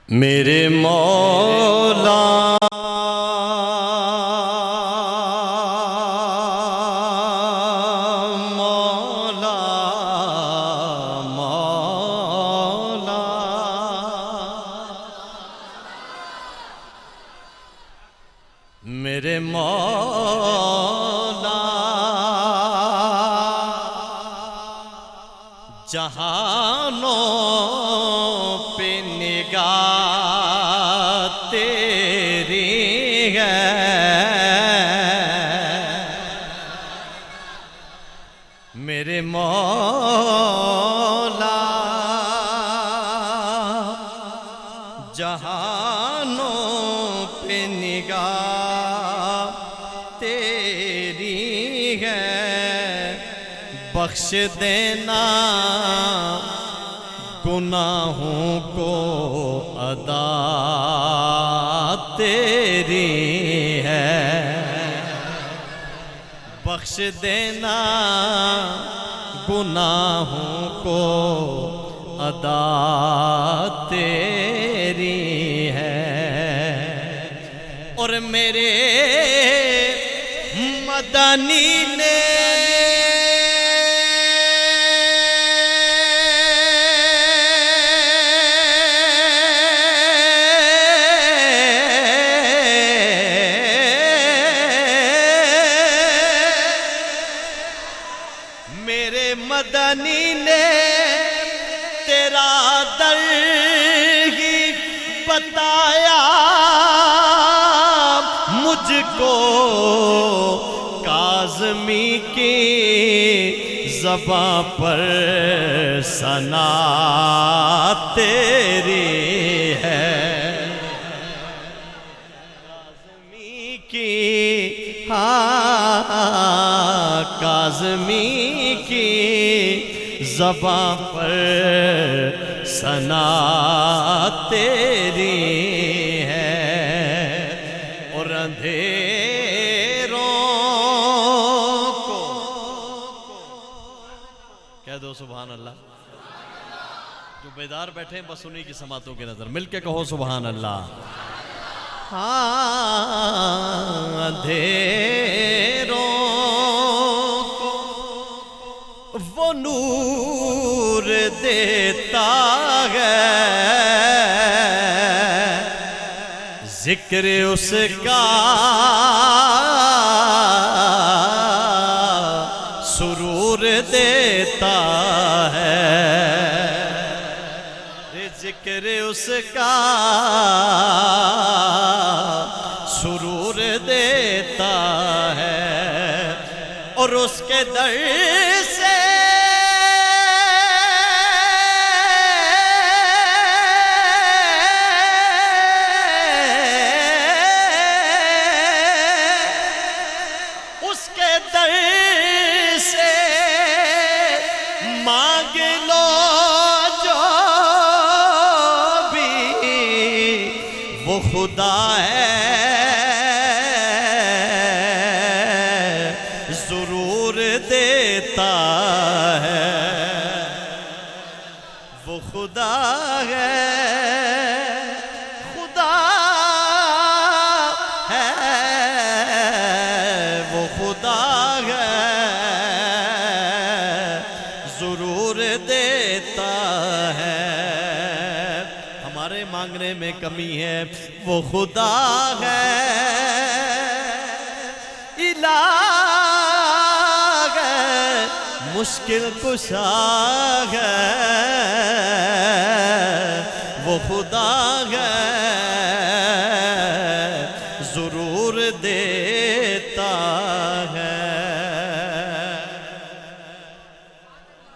میرے مولا مولا مولا میرے مولا جہانوں پہ نگاہ تیری ہے، میرے مولا جہانوں پہ نگاہ تیری ہے، بخش دینا گناہوں کو ادا تیری ہے، بخش دینا گناہوں کو ادا تیری ہے، اور میرے مدنی نے مدنی نے تیرا در ہی بتایا مجھ کو، کاظمی کی زباں پر ثنا تیری ہے، کاظمی کی کاظمی کی زباں پر ثنا تیری ہے، اور اندھیروں کو کہہ دو سبحان اللہ، جو بیدار بیٹھے ہیں بس انہی کی سماعتوں کی نظر، مل کے کہو سبحان اللہ۔ اندھیروں وہ نور دیتا ہے، ذکر اس کا سرور دیتا ہے، ذکر اس کا سرور دیتا ہے، اور اس کے در سے مانگ لو جو بھی وہ خدا ہے، ضرور دیتا ہے، وہ خدا ہے، خدا ہے، وہ خدا ہے، ضرور دیتا ہے، ہمارے مانگنے میں کمی ہے، وہ خدا ہے، الہ ہے، مشکل کشا ہے، وہ خدا ہے، ضرور دیتا ہے۔